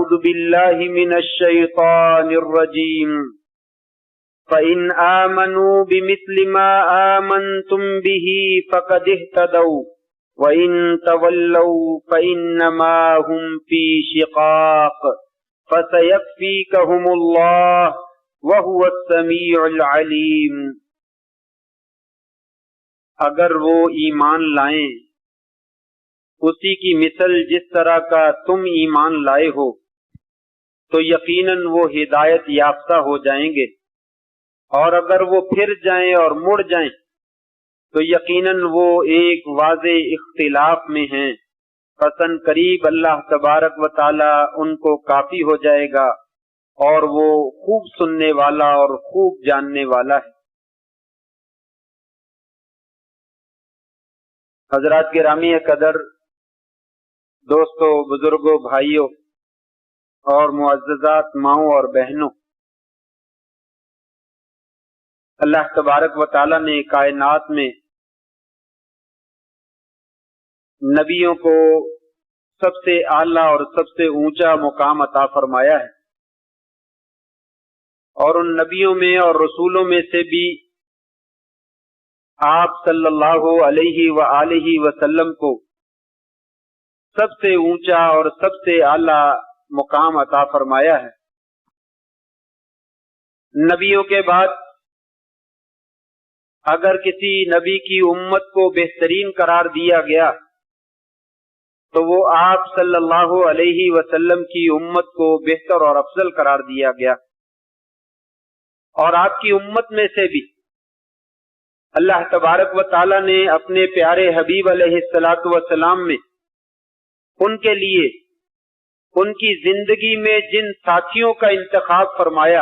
أعوذ بالله من الشيطان الرجيم فإن آمنوا بمثل ما آمنتم به فقد اهتدوا وإن تولوا فإنما هم في شقاق فسيكفيكهم الله وهو السميع العليم۔ اگر وہ ایمان لائیں اسی کی مثل جس طرح کا تم ایمان لائے ہو تو یقیناً وہ ہدایت یافتہ ہو جائیں گے، اور اگر وہ پھر جائیں اور مڑ جائیں تو یقیناً وہ ایک واضح اختلاف میں ہیں، پسند قریب اللہ تبارک و تعالی ان کو کافی ہو جائے گا، اور وہ خوب سننے والا اور خوب جاننے والا ہے۔ حضرات گرامی قدر، دوستو، بزرگوں، بھائیوں اور معززات ماؤں اور بہنوں، اللہ تبارک و تعالی نے کائنات میں نبیوں کو سب سے اعلیٰ اور سب سے اونچا مقام عطا فرمایا ہے، اور ان نبیوں میں اور رسولوں میں سے بھی آپ صلی اللہ علیہ وآلہ وسلم کو سب سے اونچا اور سب سے اعلیٰ مقام عطا فرمایا ہے۔ نبیوں کے بعد اگر کسی نبی کی امت کو بہترین قرار دیا گیا تو وہ آپ صلی اللہ علیہ وسلم کی امت کو بہتر اور افضل قرار دیا گیا، اور آپ کی امت میں سے بھی اللہ تبارک و تعالی نے اپنے پیارے حبیب علیہ الصلاۃ والسلام میں ان کے لیے ان کی زندگی میں جن ساتھیوں کا انتخاب فرمایا،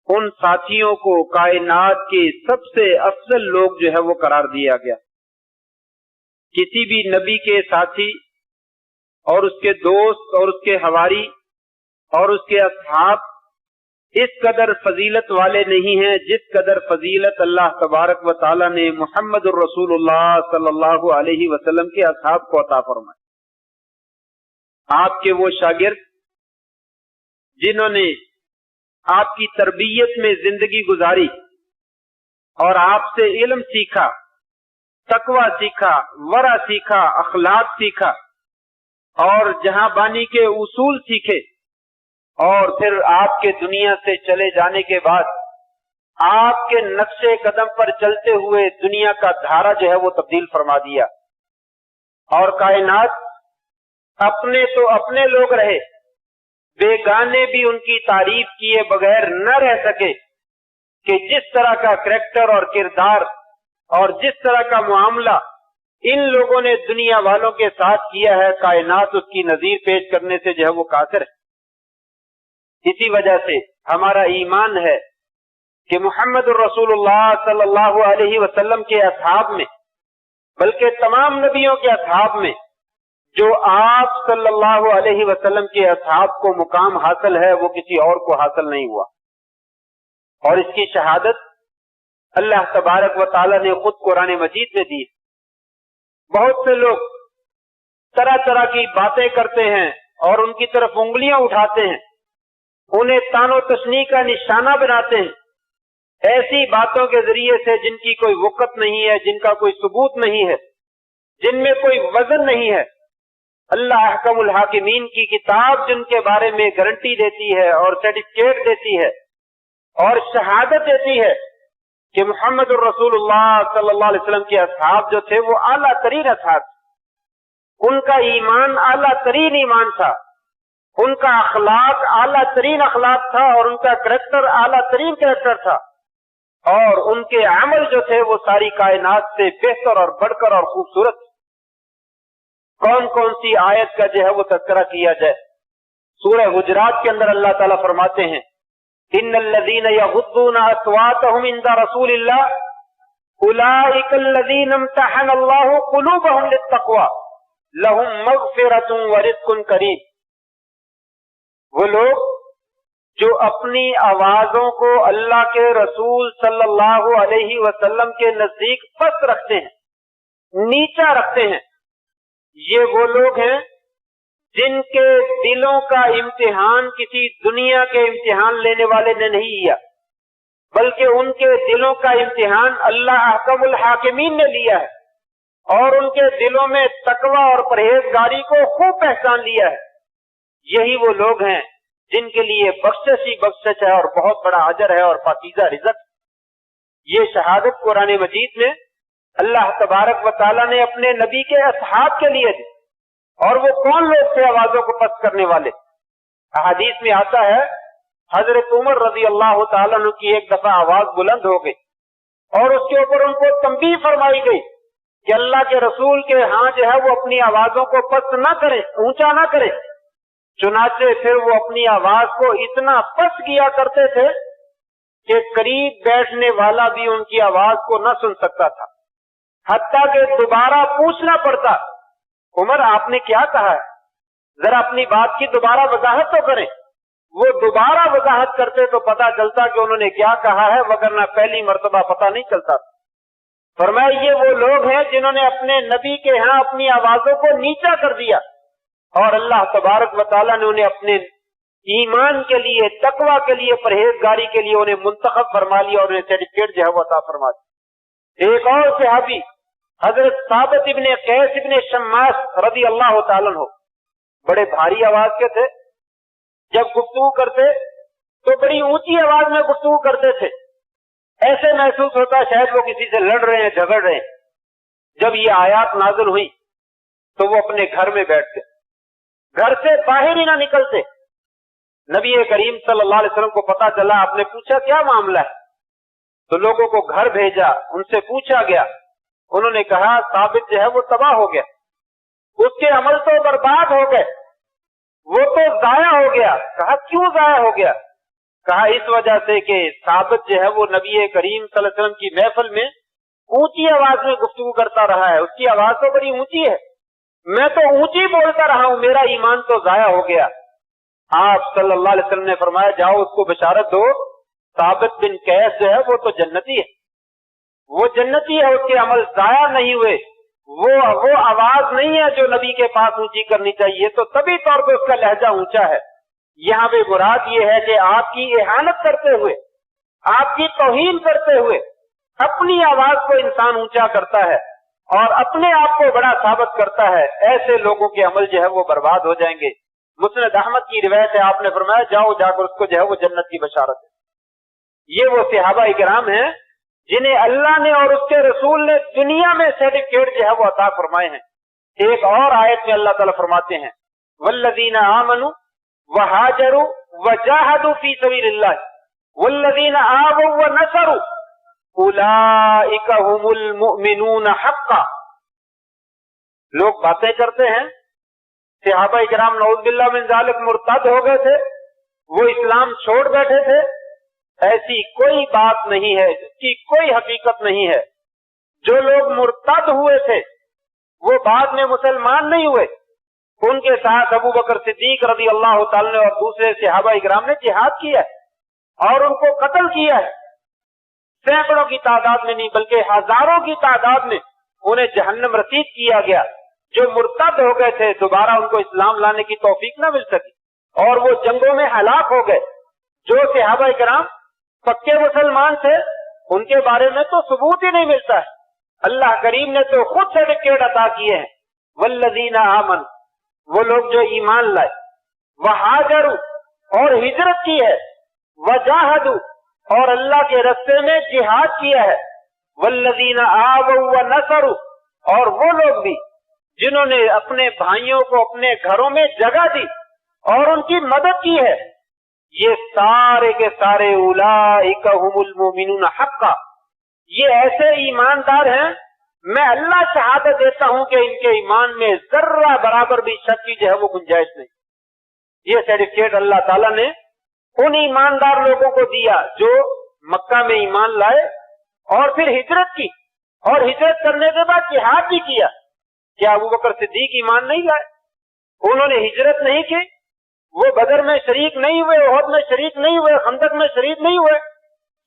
ان ساتھیوں کو کائنات کے سب سے افضل لوگ جو ہے وہ قرار دیا گیا۔ کسی بھی نبی کے ساتھی اور اس کے دوست اور اس کے حواری اور اس کے اصحاب اس قدر فضیلت والے نہیں ہیں جس قدر فضیلت اللہ تبارک و تعالی نے محمد الرسول اللہ صلی اللہ علیہ وسلم کے اصحاب کو عطا فرمایا۔ آپ کے وہ شاگرد جنہوں نے آپ کی تربیت میں زندگی گزاری اور آپ سے علم سیکھا، تقوی سیکھا، ورع سیکھا، اخلاق سیکھا، اور جہاں بانی کے اصول سیکھے، اور پھر آپ کے دنیا سے چلے جانے کے بعد آپ کے نقش قدم پر چلتے ہوئے دنیا کا دھارا جو ہے وہ تبدیل فرما دیا، اور کائنات اپنے تو اپنے لوگ رہے، بیگانے بھی ان کی تعریف کیے بغیر نہ رہ سکے کہ جس طرح کا کریکٹر اور کردار اور جس طرح کا معاملہ ان لوگوں نے دنیا والوں کے ساتھ کیا ہے، کائنات اس کی نظیر پیش کرنے سے جو ہے وہ قاصر ہے۔ اسی وجہ سے ہمارا ایمان ہے کہ محمد الرسول اللہ صلی اللہ علیہ وسلم کے اصحاب میں، بلکہ تمام نبیوں کے اصحاب میں جو آپ صلی اللہ علیہ وسلم کے اصحاب کو مقام حاصل ہے وہ کسی اور کو حاصل نہیں ہوا، اور اس کی شہادت اللہ تبارک و تعالی نے خود قرآن مجید میں دی۔ بہت سے لوگ طرح طرح کی باتیں کرتے ہیں اور ان کی طرف انگلیاں اٹھاتے ہیں، انہیں تان و تشنیع کا نشانہ بناتے ہیں ایسی باتوں کے ذریعے سے جن کی کوئی وقت نہیں ہے، جن کا کوئی ثبوت نہیں ہے، جن میں کوئی وزن نہیں ہے۔ اللہ احکم الحاکمین کی کتاب جن کے بارے میں گارنٹی دیتی ہے اور سرٹیفکیٹ دیتی ہے اور شہادت دیتی ہے کہ محمد الرسول اللہ صلی اللہ علیہ وسلم کے اصحاب جو تھے وہ اعلیٰ ترین اصحاب، ان کا ایمان اعلیٰ ترین ایمان تھا، ان کا اخلاق اعلیٰ ترین اخلاق تھا، اور ان کا کریکٹر اعلیٰ ترین کریکٹر تھا، اور ان کے عمل جو تھے وہ ساری کائنات سے بہتر اور بڑھ کر اور خوبصورت۔ کون کون سی آیت کا جو ہے وہ تذکرہ کیا جائے؟ سورہ حجرات کے اندر اللہ تعالیٰ فرماتے ہیں ان الذین یغضون اصواتهم عند رسول اللہ اولئک الذین امتحن اللہ قلوبهم للتقوی لهم مغفرۃ ورزق کریم۔ وہ لوگ جو اپنی آوازوں کو اللہ کے رسول صلی اللہ علیہ وسلم کے نزدیک پست رکھتے ہیں، نیچا رکھتے ہیں، یہ وہ لوگ ہیں جن کے دلوں کا امتحان کسی دنیا کے امتحان لینے والے نے نہیں لیا، بلکہ ان کے دلوں کا امتحان اللہ احکم الحاکمین نے لیا ہے، اور ان کے دلوں میں تقوی اور پرہیزگاری کو خوب پہچان لیا ہے۔ یہی وہ لوگ ہیں جن کے لیے بخشش ہی بخشش ہے اور بہت بڑا اجر ہے اور پاکیزہ رزق۔ یہ شہادت قرآن مجید میں اللہ تبارک و تعالیٰ نے اپنے نبی کے اصحاب کے لیے دی، اور وہ کون لوگ تھے آوازوں کو پست کرنے والے؟ احادیث میں آتا ہے حضرت عمر رضی اللہ تعالیٰ عنہ کی ایک دفعہ آواز بلند ہو گئی، اور اس کے اوپر ان کو تنبیہ فرمائی گئی کہ اللہ کے رسول کے ہاں جو ہے وہ اپنی آوازوں کو پست نہ کریں، اونچا نہ کریں۔ چنانچہ پھر وہ اپنی آواز کو اتنا پست کیا کرتے تھے کہ قریب بیٹھنے والا بھی ان کی آواز کو نہ سن سکتا تھا، حتیٰ کہ دوبارہ پوچھنا پڑتا، عمر آپ نے کیا کہا ہے؟ ذرا اپنی بات کی دوبارہ وضاحت تو کریں۔ وہ دوبارہ وضاحت کرتے تو پتا چلتا کہ انہوں نے کیا کہا ہے، وگرنہ پہلی مرتبہ پتا نہیں چلتا تھا۔ فرمایا یہ وہ لوگ ہیں جنہوں نے اپنے نبی کے ہاں اپنی آوازوں کو نیچا کر دیا، اور اللہ تبارک و تعالیٰ نے انہیں اپنے ایمان کے لیے، تقوی کے لیے، پرہیزگاری کے لیے انہیں منتخب فرما لیا اور انہیں سرٹیفکیٹ جو ہے وہ عطا فرما دیا۔ ایک اور صحابی حضرت ثابت ابن قیس ابن شماس رضی اللہ تعالیٰ عنہ بڑے بھاری آواز کے تھے، جب گفتگو کرتے تو بڑی اونچی آواز میں گفتگو کرتے تھے، ایسے محسوس ہوتا شاید وہ کسی سے لڑ رہے ہیں، جھگڑ رہے ہیں۔ جب یہ آیات نازل ہوئی تو وہ اپنے گھر میں بیٹھتے، گھر سے باہر ہی نہ نکلتے۔ نبی کریم صلی اللہ علیہ وسلم کو پتا چلا، آپ نے پوچھا کیا معاملہ ہے؟ تو لوگوں کو گھر بھیجا، ان سے پوچھا گیا، انہوں نے کہا ثابت جو ہے وہ تباہ ہو گیا، اس کے عمل تو برباد ہو گئے، وہ تو ضائع ہو گیا۔ کہا کیوں ضائع ہو گیا؟ کہا اس وجہ سے کہ ثابت جو ہے وہ نبی کریم صلی اللہ علیہ وسلم کی محفل میں اونچی آواز میں گفتگو کرتا رہا ہے، اس کی آواز تو بڑی اونچی ہے، میں تو اونچی بولتا رہا ہوں، میرا ایمان تو ضائع ہو گیا۔ آپ صلی اللہ علیہ وسلم نے فرمایا جاؤ اس کو بشارت دو، ثابت بن قیس جو ہے وہ تو جنتی ہے، وہ جنتی ہے، اس کے عمل ضائع نہیں ہوئے، وہ آواز نہیں ہے جو نبی کے پاس اونچی کرنی چاہیے، تو طبی طور پہ اس کا لہجہ اونچا ہے۔ یہاں پہ مراد یہ ہے کہ آپ کی اہانت کرتے ہوئے، آپ کی توہین کرتے ہوئے اپنی آواز کو انسان اونچا کرتا ہے اور اپنے آپ کو بڑا ثابت کرتا ہے، ایسے لوگوں کے عمل جو ہے وہ برباد ہو جائیں گے۔ مسند احمد کی روایت ہے، آپ نے فرمایا جاؤ جا کر اس کو جو ہے وہ جنت کی بشارت ہے۔ یہ وہ صحابہ کرام ہیں جنہیں اللہ نے اور اس کے رسول نے دنیا میں سرٹیفکیٹ جو ہے وہ عطا فرمائے ہیں۔ ایک اور آیت میں اللہ تعالیٰ فرماتے ہیں والذین آمنوا وہاجروا وجاہدوا فی سبیل اللہ والذین آووا ونصروا اولئک هم المؤمنون حقا۔ لوگ باتیں کرتے ہیں صحابہ کرام نعوذ باللہ من ذالک مرتد ہو گئے تھے، وہ اسلام چھوڑ بیٹھے تھے، ایسی کوئی بات نہیں ہے، اس کی کوئی حقیقت نہیں ہے۔ جو لوگ مرتد ہوئے تھے وہ بعد میں مسلمان نہیں ہوئے، ان کے ساتھ ابو بکر صدیق رضی اللہ تعالی اور دوسرے صحابہ کرام نے جہاد کیا ہے اور ان کو قتل کیا ہے، سینکڑوں کی تعداد میں نہیں بلکہ ہزاروں کی تعداد میں انہیں جہنم رسید کیا گیا۔ جو مرتد ہو گئے تھے دوبارہ ان کو اسلام لانے کی توفیق نہ مل سکی اور وہ جنگوں میں ہلاک ہو گئے۔ جو صحابہ کرام پکے مسلمان تھے ان کے بارے میں تو ثبوت ہی نہیں ملتا ہے، اللہ کریم نے تو خود سرٹیفکیٹ عطا کیے ہیں والذین آمن، وہ لوگ جو ایمان لائے، وہاجروا اور ہجرت کی ہے، وجاہدوا اور اللہ کے راستے میں جہاد کیا ہے، والذین آووا ونصروا اور وہ لوگ بھی جنہوں نے اپنے بھائیوں کو اپنے گھروں میں جگہ دی اور ان کی مدد کی ہے، یہ سارے کے سارے اولئک هم المؤمنون حقا، یہ ایسے ایماندار ہیں، میں اللہ شہادت دیتا ہوں کہ ان کے ایمان میں ذرہ برابر بھی شک کی جو ہے وہ گنجائش نہیں۔ یہ سرٹیفکیٹ اللہ تعالیٰ نے ان ایماندار لوگوں کو دیا جو مکہ میں ایمان لائے اور پھر ہجرت کی، اور ہجرت کرنے کے بعد جہاد بھی کیا۔ کیا ابو بکر صدیق ایمان نہیں لائے؟ انہوں نے ہجرت نہیں کی، وہ بدر میں شریک نہیں ہوئے، احد میں شریک نہیں ہوئے، خندق میں شریک نہیں ہوئے،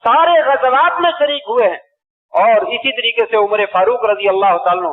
سارے غزوات میں شریک ہوئے ہیں۔ اور اسی طریقے سے عمر فاروق رضی اللہ تعالیٰ عنہ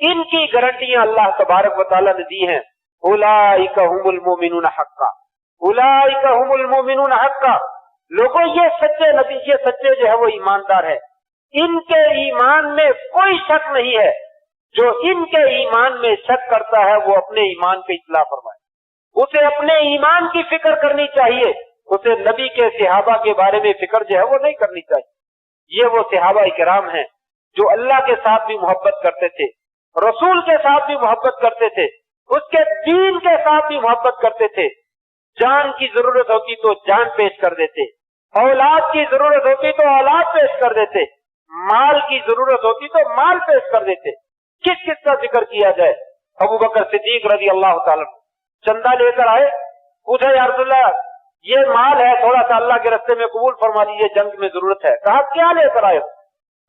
ان کی گارنٹیاں اللہ تبارک و تعالیٰ نے دی ہیں. اولئک هم المؤمنون حقا، اولئک هم المؤمنون حقا. لوگوں یہ سچے نبی، یہ سچے جو ہے وہ ایماندار ہے، ان کے ایمان میں کوئی شک نہیں ہے. جو ان کے ایمان میں شک کرتا ہے وہ اپنے ایمان کی اصلاح فرمائے. اسے اپنے ایمان کی فکر کرنی چاہیے، اسے نبی کے صحابہ کے بارے میں فکر جو ہے وہ نہیں کرنی چاہیے. یہ وہ صحابہ کرام ہیں جو اللہ کے ساتھ بھی محبت کرتے تھے، رسول کے ساتھ بھی محبت کرتے تھے، اس کے دین کے ساتھ بھی محبت کرتے تھے. جان کی ضرورت ہوتی تو جان پیش کر دیتے، اولاد کی ضرورت ہوتی تو اولاد پیش کر دیتے، مال کی ضرورت ہوتی تو مال پیش کر دیتے. کس کس کا ذکر کیا جائے؟ ابو بکر صدیق رضی اللہ تعالیٰ چندہ لے کر آئے، پوچھا یا رسول اللہ یہ مال ہے، تھوڑا سا اللہ کے راستے میں قبول فرما لیجیے، جنگ میں ضرورت ہے. کہا کیا لے کر آئے؟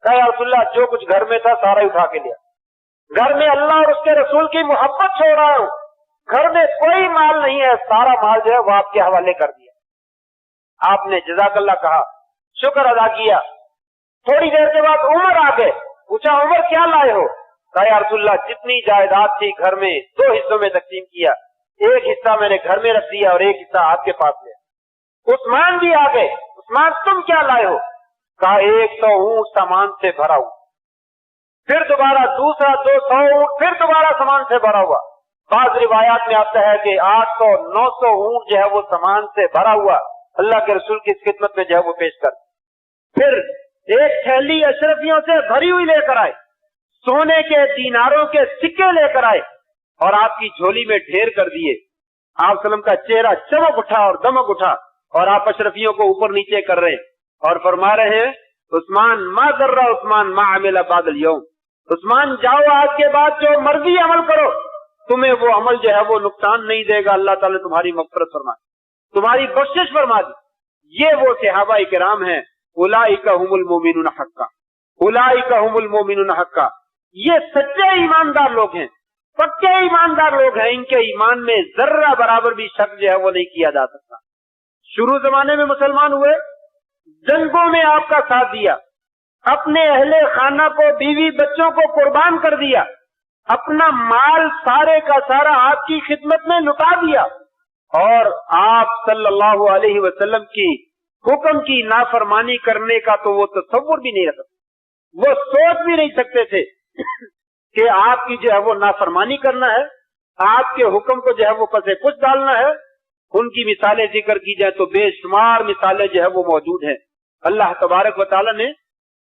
کہا یا رسول اللہ جو کچھ گھر میں تھا سارا ہی اٹھا کے لیا، گھر میں اللہ اور اس کے رسول کی محبت چھوڑ رہا ہوں، گھر میں کوئی مال نہیں ہے، سارا مال جو ہے وہ آپ کے حوالے کر دیا. آپ نے جزاک اللہ کہا، شکر ادا کیا. تھوڑی دیر کے بعد عمر آ گئے، پوچھا عمر کیا لائے ہو؟ کہا یا رسول اللہ جتنی جائیداد تھی گھر میں 2 حصوں میں تقسیم کیا، ایک حصہ میں نے گھر میں رکھ دیا اور ایک حصہ آپ کے پاس لیا. عثمان بھی آ گئے، عثمان تم کیا لائے ہو؟ کہا 100 اونٹ سامان سے بھرا ہوا. پھر دوبارہ دوسرا 200 اونٹ پھر دوبارہ سامان سے بھرا ہوا. بعض روایات میں آتا ہے کہ 800-900 اونٹ جو ہے وہ سامان سے بھرا ہوا اللہ کے رسول کی خدمت میں جو ہے وہ پیش کر. پھر ایک تھیلی اشرفیوں سے بھری ہوئی لے کر آئے، سونے کے دیناروں کے سکے لے کر آئے اور آپ کی جھولی میں ڈھیر کر دیے. آپ وسلم کا چہرہ چمک اٹھا اور دمک اٹھا اور آپ اشرفیوں کو اوپر نیچے کر رہے ہیں اور فرما رہے ہیں عثمان ما ضر عثمان ما عمل بعد اليوم، عثمان جاؤ آج کے بعد جو مرضی عمل کرو، تمہیں وہ عمل جو ہے وہ نقصان نہیں دے گا، اللہ تعالیٰ تمہاری مغفرت فرما، تمہاری بخشش فرما دی. یہ وہ صحابہ کرام ہیں. اولئک هم المؤمنون حقا، اولئک هم المؤمنون حقا. یہ سچے ایماندار لوگ ہیں، پکے ایماندار لوگ ہیں. ان کے ایمان میں ذرہ برابر بھی شک جو ہے وہ نہیں کیا جا سکتا. شروع زمانے میں مسلمان ہوئے، جنگوں میں آپ کا ساتھ دیا، اپنے اہل خانہ کو، بیوی بچوں کو قربان کر دیا، اپنا مال سارے کا سارا آپ کی خدمت میں لٹا دیا، اور آپ صلی اللہ علیہ وسلم کی حکم کی نافرمانی کرنے کا تو وہ تصور بھی نہیں رکھتے، وہ سوچ بھی نہیں سکتے تھے کہ آپ کی جو ہے وہ نافرمانی کرنا ہے، آپ کے حکم کو جو ہے وہ پسے کچھ ڈالنا ہے. ان کی مثالیں ذکر کی جائے تو بے شمار مثالیں جو ہے وہ موجود ہیں. اللہ تبارک و تعالیٰ نے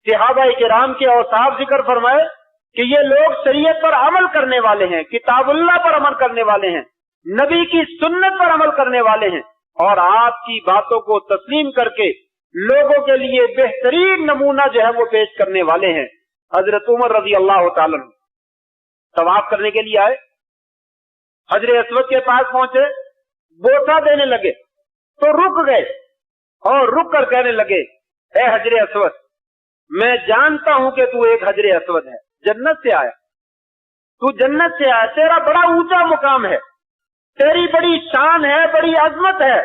صحابہ کرام کے اوصاف ذکر فرمائے کہ یہ لوگ شریعت پر عمل کرنے والے ہیں، کتاب اللہ پر عمل کرنے والے ہیں، نبی کی سنت پر عمل کرنے والے ہیں، اور آپ کی باتوں کو تسلیم کر کے لوگوں کے لیے بہترین نمونہ جو ہے وہ پیش کرنے والے ہیں. حضرت عمر رضی اللہ تعالیٰ طواف کرنے کے لیے آئے، حجر اسود کے پاس پہنچے، بوسہ دینے لگے تو رک گئے اور رک کر کہنے لگے اے حجر اسود، میں جانتا ہوں کہ تو ایک حجر اسود ہے، جنت سے آیا، تو جنت سے آیا، تیرا بڑا اونچا مقام ہے، تیری بڑی شان ہے، بڑی عظمت ہے،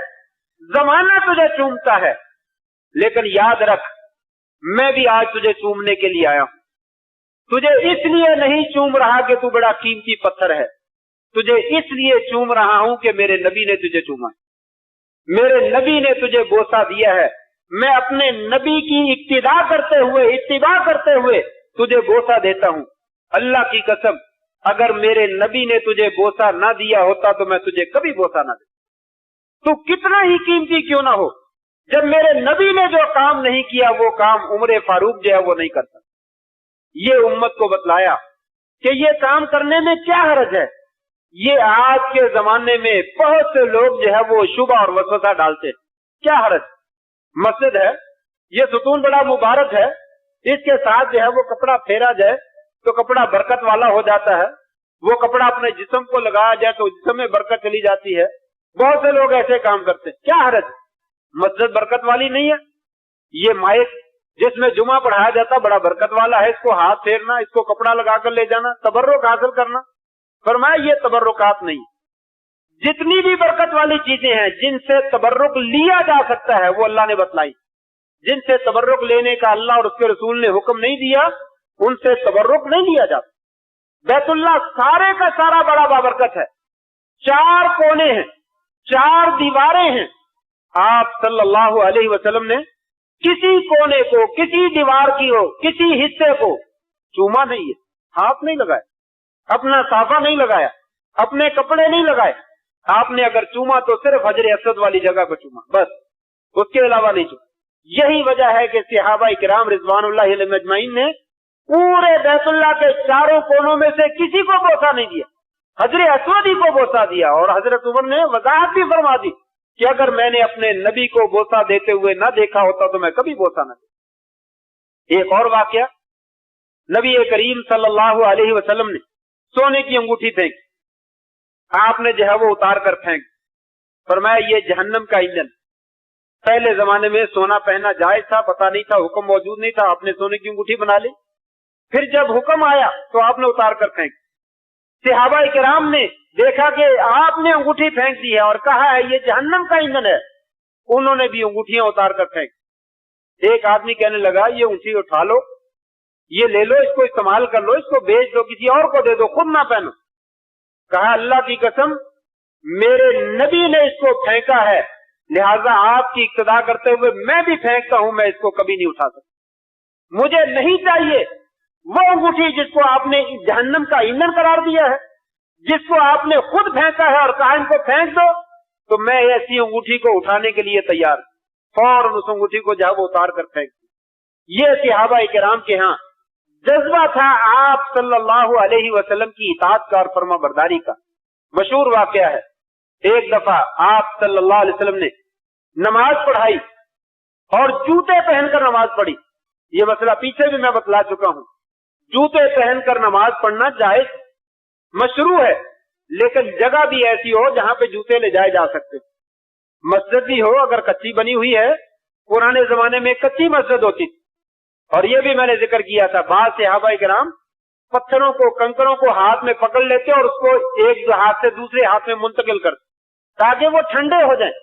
زمانہ تجھے چومتا ہے، لیکن یاد رکھ میں بھی آج تجھے چومنے کے لیے آیا ہوں. تجھے اس لیے نہیں چوم رہا کہ تو بڑا قیمتی پتھر ہے، تجھے اس لیے چوم رہا ہوں کہ میرے نبی نے تجھے چوما ہے، میرے نبی نے تجھے بوسہ دیا ہے. میں اپنے نبی کی اقتدا کرتے ہوئے، اتباع کرتے ہوئے تجھے بوسہ دیتا ہوں. اللہ کی قسم اگر میرے نبی نے تجھے بوسہ نہ دیا ہوتا تو میں تجھے کبھی بوسہ نہ دیتا. تو کتنا ہی قیمتی کیوں نہ ہو، جب میرے نبی نے جو کام نہیں کیا وہ کام عمر فاروق جو ہے وہ نہیں کرتا. یہ امت کو بتلایا کہ یہ کام کرنے میں کیا حرج ہے. یہ آج کے زمانے میں بہت سے لوگ جو ہے وہ شبہ اور وسوسہ ڈالتے ہیں. کیا حرج، مسجد ہے، یہ ستون بڑا مبارک ہے، اس کے ساتھ جو ہے وہ کپڑا پھیرا جائے تو کپڑا برکت والا ہو جاتا ہے، وہ کپڑا اپنے جسم کو لگایا جائے تو جسم میں برکت چلی جاتی ہے. بہت سے لوگ ایسے کام کرتے ہیں. کیا حرج، مسجد برکت والی نہیں ہے. یہ مائک جس میں جمعہ پڑھایا جاتا بڑا برکت والا ہے، اس کو ہاتھ پھیرنا، اس کو کپڑا لگا کر لے جانا، تبرک حاصل کرنا. فرمایا یہ تبرکات نہیں. جتنی بھی برکت والی چیزیں ہیں جن سے تبرک لیا جا سکتا ہے وہ اللہ نے بتلائی. جن سے تبرک لینے کا اللہ اور اس کے رسول نے حکم نہیں دیا ان سے تبرک نہیں لیا جاتا. بیت اللہ سارے کا سارا بڑا بابرکت ہے، 4 کونے ہیں، 4 دیواریں ہیں، آپ صلی اللہ علیہ وسلم نے کسی کونے کو، کسی دیوار کی ہو، کسی حصے کو چوما نہیں ہے، ہاتھ نہیں لگایا، اپنا صافہ نہیں لگایا، اپنے کپڑے نہیں لگائے، آپ نے اگر چوما تو صرف حجر اسود والی جگہ کو چوما، بس اس کے علاوہ نہیں چوما۔ یہی وجہ ہے کہ صحابہ کرام رضوان اللہ علیہم اجمعین نے پورے بیت اللہ کے 4 کونوں میں سے کسی کو بوسہ نہیں دیا، حجر اسود ہی کو بوسہ دیا، اور حضرت عمر نے وضاحت بھی فرما دی کہ اگر میں نے اپنے نبی کو بوسہ دیتے ہوئے نہ دیکھا ہوتا تو میں کبھی بوسہ نہ دیتا۔ ایک اور واقعہ، نبی کریم صلی اللہ علیہ وسلم نے سونے کی انگوٹھی پھینکی، آپ نے جو ہے وہ اتار کر پھینک، فرمایا یہ جہنم کا ایندھن۔ پہلے زمانے میں سونا پہننا جائز تھا، پتہ نہیں تھا، حکم موجود نہیں تھا، آپ نے سونے کی انگوٹھی بنا لی، پھر جب حکم آیا تو آپ نے اتار کر پھینک۔ صحابہ کرام نے دیکھا کہ آپ نے انگوٹھی پھینک دی ہے اور کہا ہے یہ جہنم کا ایندھن ہے، انہوں نے بھی انگوٹھیاں اتار کر پھینک۔ ایک آدمی کہنے لگا یہ انگوٹھی اٹھا لو، یہ لے لو، اس کو استعمال کر لو، اس کو بیچ دو، کسی اور کو دے دو، خود نہ پہنو۔ کہا اللہ کی قسم میرے نبی نے اس کو پھینکا ہے، لہذا آپ کی اقتدا کرتے ہوئے میں بھی پھینکتا ہوں، میں اس کو کبھی نہیں اٹھا سکتا۔ مجھے نہیں چاہیے وہ انگوٹھی جس کو آپ نے جہنم کا ایندھن قرار دیا ہے، جس کو آپ نے خود پھینکا ہے اور کہا ان کو پھینک دو، تو میں ایسی انگوٹھی کو اٹھانے کے لیے تیار ہوں۔ فوراً اس انگوٹھی کو جہاں وہ اتار کر پھینک دی۔ یہ صحابہ کرام کے ہاں جذبہ تھا آپ صلی اللہ علیہ وسلم کی اطاعت کا اور فرما برداری کا۔ مشہور واقعہ ہے، ایک دفعہ آپ صلی اللہ علیہ وسلم نے نماز پڑھائی اور جوتے پہن کر نماز پڑھی۔ یہ مسئلہ پیچھے بھی میں بتلا چکا ہوں، جوتے پہن کر نماز پڑھنا جائز مشروع ہے، لیکن جگہ بھی ایسی ہو جہاں پہ جوتے لے جائے جا سکتے، مسجد بھی ہو اگر کچی بنی ہوئی ہے، پرانے زمانے میں کچی مسجد ہوتی تھی، اور یہ بھی میں نے ذکر کیا تھا، بعض صحابہ کرام پتھروں کو، کنکروں کو ہاتھ میں پکڑ لیتے اور اس کو ایک ہاتھ سے دوسرے ہاتھ میں منتقل کرتے تاکہ وہ ٹھنڈے ہو جائیں،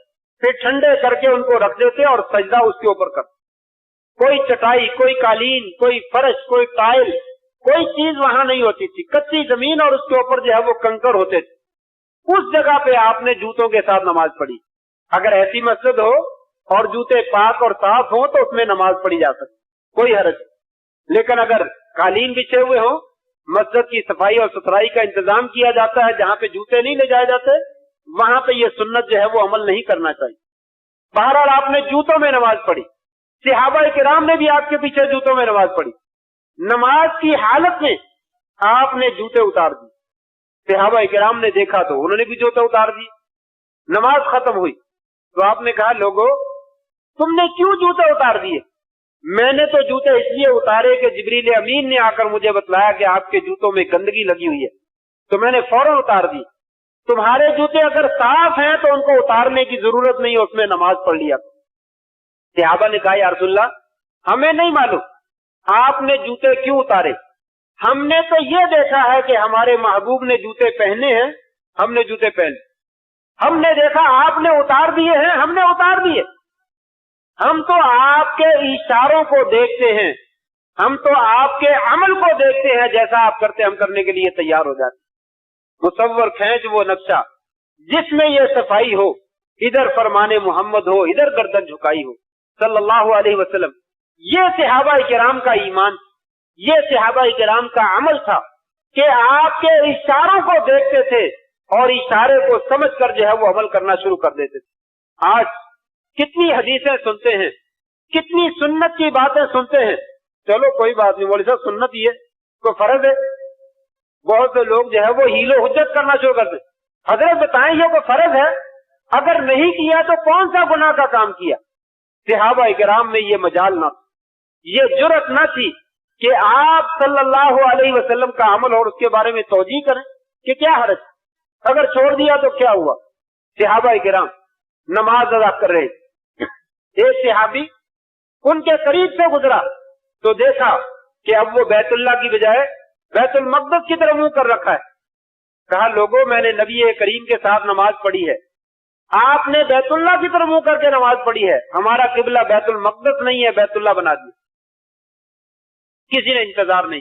پھر ٹھنڈے کر کے ان کو رکھ دیتے اور سجدہ اس کے اوپر کرتے۔ کوئی چٹائی، کوئی قالین، کوئی فرش، کوئی ٹائل، کوئی چیز وہاں نہیں ہوتی تھی، کچی زمین اور اس کے اوپر جو ہے وہ کنکر ہوتے تھے۔ اس جگہ پہ آپ نے جوتوں کے ساتھ نماز پڑھی۔ اگر ایسی مسجد ہو اور جوتے پاک اور صاف ہوں تو اس میں نماز پڑھی جا سکتی، کوئی حرج نہیں۔ لیکن اگر قالین بچھے ہوئے ہوں، مسجد کی صفائی اور ستھرائی کا انتظام کیا جاتا ہے جہاں پہ جوتے نہیں لے جائے جاتے، وہاں پہ یہ سنت جو ہے وہ عمل نہیں کرنا چاہیے۔ بہرحال آپ نے جوتوں میں نماز پڑھی، صحابہ کرام نے بھی آپ کے پیچھے جوتوں میں نماز پڑھی۔ نماز کی حالت میں آپ نے جوتے اتار دیے، صحابہ کرام نے دیکھا تو انہوں نے بھی جوتے اتار دیے۔ نماز ختم ہوئی تو آپ نے کہا لوگو تم نے کیوں جوتے اتار دیے؟ میں نے تو جوتے اس لیے اتارے کہ جبریل امین نے آ کر مجھے بتلایا کہ آپ کے جوتوں میں گندگی لگی ہوئی ہے، تو میں نے فوراً اتار دی۔ تمہارے جوتے اگر صاف ہیں تو ان کو اتارنے کی ضرورت نہیں ہے، اس میں نماز پڑھ لیا۔ صحابہ نے کہا یا رسول اللہ ہمیں نہیں معلوم آپ نے جوتے کیوں اتارے، ہم نے تو یہ دیکھا ہے کہ ہمارے محبوب نے جوتے پہنے ہیں، ہم نے جوتے پہنے، ہم نے دیکھا آپ نے اتار دیے ہیں، ہم نے اتار دیے۔ ہم تو آپ کے اشاروں کو دیکھتے ہیں، ہم تو آپ کے عمل کو دیکھتے ہیں، جیسا آپ کرتے ہم کرنے کے لیے تیار ہو جاتے۔ مصور کھینچ وہ نقشہ جس میں یہ صفائی ہو، ادھر فرمان محمد ہو، ادھر گردن جھکائی ہو صلی اللہ علیہ وسلم۔ یہ صحابہ کرام کا ایمان، یہ صحابہ کرام کا عمل تھا کہ آپ کے اشاروں کو دیکھتے تھے اور اشارے کو سمجھ کر جو ہے وہ عمل کرنا شروع کر دیتے تھے۔ آج کتنی حدیثیں سنتے ہیں، کتنی سنت کی باتیں سنتے ہیں، چلو کوئی بات نہیں، مولوی صاحب سنت ہی ہے، کوئی فرض ہے۔ بہت سے لوگ جو ہے وہ ہیل و حجت کرنا شروع کرتے، حضرت بتائیں یہ کوئی فرض ہے؟ اگر نہیں کیا تو کون سا گناہ کا کام کیا؟ صحابہ کرام میں یہ مجال نہ تھا، یہ جرأت نہ تھی کہ آپ صلی اللہ علیہ وسلم کا عمل اور اس کے بارے میں توجیہ کریں کہ کیا حرج، اگر چھوڑ دیا تو کیا ہوا۔ صحابہ کرام نماز ادا کر رہے، ایک صحابی ان کے قریب سے گزرا تو دیکھا کہ اب وہ بیت اللہ کی بجائے بیت المقدس کی طرف منہ کر رکھا ہے۔ کہا لوگوں میں نے نبی کریم کے ساتھ نماز پڑھی ہے، آپ نے بیت اللہ کی طرف منہ کر کے نماز پڑھی ہے، ہمارا قبلہ بیت المقدس نہیں ہے، بیت اللہ بنا دیا۔ کسی نے انتظار نہیں